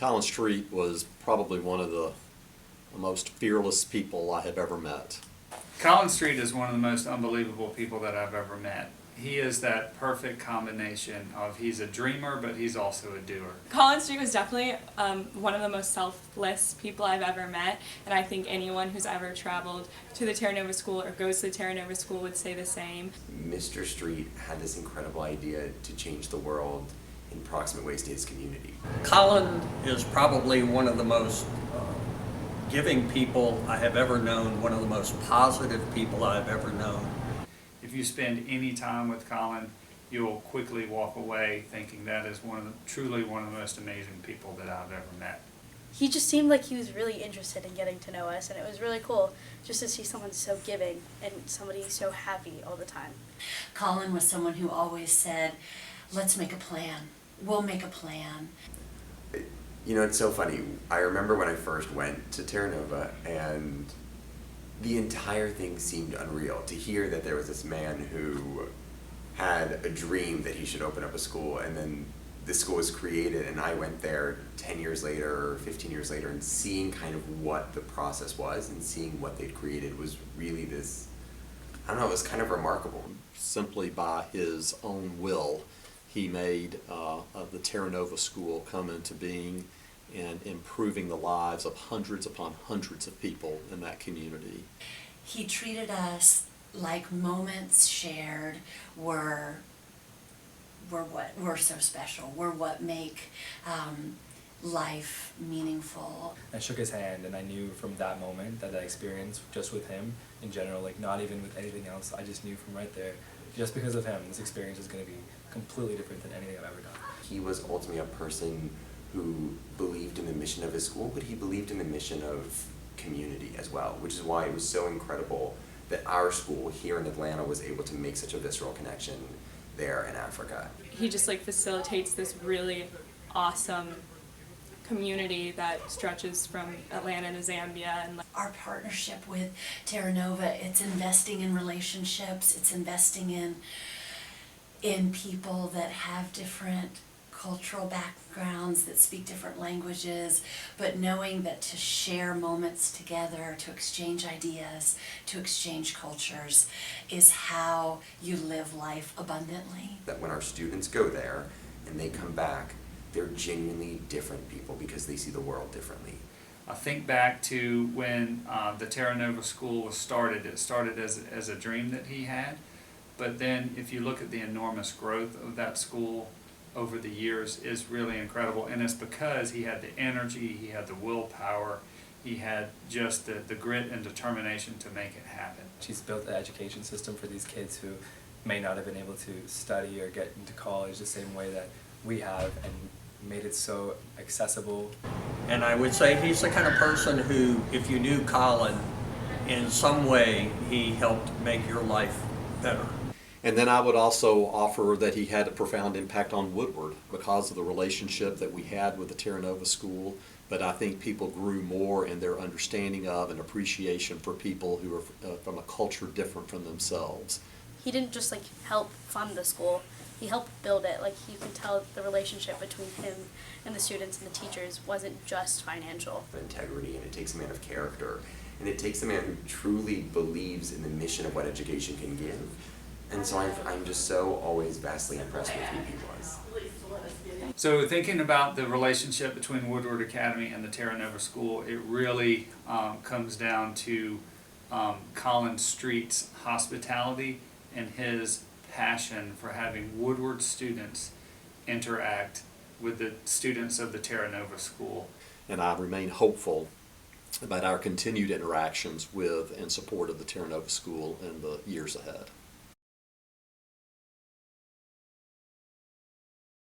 Collins Street was probably one of the most fearless people I have ever met. Collins Street is one of the most unbelievable people that I've ever met. He is that perfect combination of he's a dreamer, but he's also a doer. Collins Street was definitely one of the most selfless people I've ever met, and I think anyone who's ever traveled to the Terra Nova School or goes to the Terra Nova School would say the same. Mr. Street had this incredible idea to change the world in proximate ways to his community. Colin is probably one of the most giving people I have ever known, one of the most positive people I've ever known. If you spend any time with Colin, you'll quickly walk away thinking that is truly one of the most amazing people that I've ever met. He just seemed like he was really interested in getting to know us, and it was really cool just to see someone so giving and somebody so happy all the time. Colin was someone who always said, let's make a plan. We'll make a plan. You know, it's so funny. I remember when I first went to Terra Nova, and the entire thing seemed unreal. To hear that there was this man who had a dream that he should open up a school, and then the school was created, and I went there 10 years later or 15 years later, and seeing kind of what the process was and seeing what they'd created was really this, I don't know, it was kind of remarkable. Simply by his own will, he made the Terra Nova School come into being and improving the lives of hundreds upon hundreds of people in that community. He treated us like moments shared were what were so special, were what make life meaningful. I shook his hand, and I knew from that moment, that experience just with him in general, like not even with anything else, I just knew from right there, just because of him, this experience is going to be completely different than anything I've ever done. He was ultimately a person who believed in the mission of his school, but he believed in the mission of community as well, which is why it was so incredible that our school here in Atlanta was able to make such a visceral connection there in Africa. He just facilitates this really awesome community that stretches from Atlanta to Zambia. And Our partnership with Terra Nova, it's investing in relationships, it's investing in people that have different cultural backgrounds, that speak different languages, but knowing that to share moments together, to exchange ideas, to exchange cultures, is how you live life abundantly. That when our students go there and they come back, they're genuinely different people because they see the world differently. I think back to when the Terra Nova School was started. It started as a dream that he had, but then if you look at the enormous growth of that school over the years is really incredible, and it's because he had the energy, he had the willpower, he had just the grit and determination to make it happen. She's built the education system for these kids who may not have been able to study or get into college the same way that we have, and made it so accessible. And I would say he's the kind of person who, if you knew Colin, in some way he helped make your life better. And then I would also offer that he had a profound impact on Woodward because of the relationship that we had with the Terra Nova School. But I think people grew more in their understanding of and appreciation for people who are from a culture different from themselves. He didn't just help fund the school, he helped build it. You could tell the relationship between him and the students and the teachers wasn't just financial. Integrity, and it takes a man of character, and it takes a man who truly believes in the mission of what education can give. And so I'm just so always vastly impressed with who he was. So thinking about the relationship between Woodward Academy and the Terra Nova School, it really comes down to Colin Street's hospitality and his passion for having Woodward students interact with the students of the Terra Nova School. And I remain hopeful about our continued interactions with and support of the Terra Nova School in the years ahead.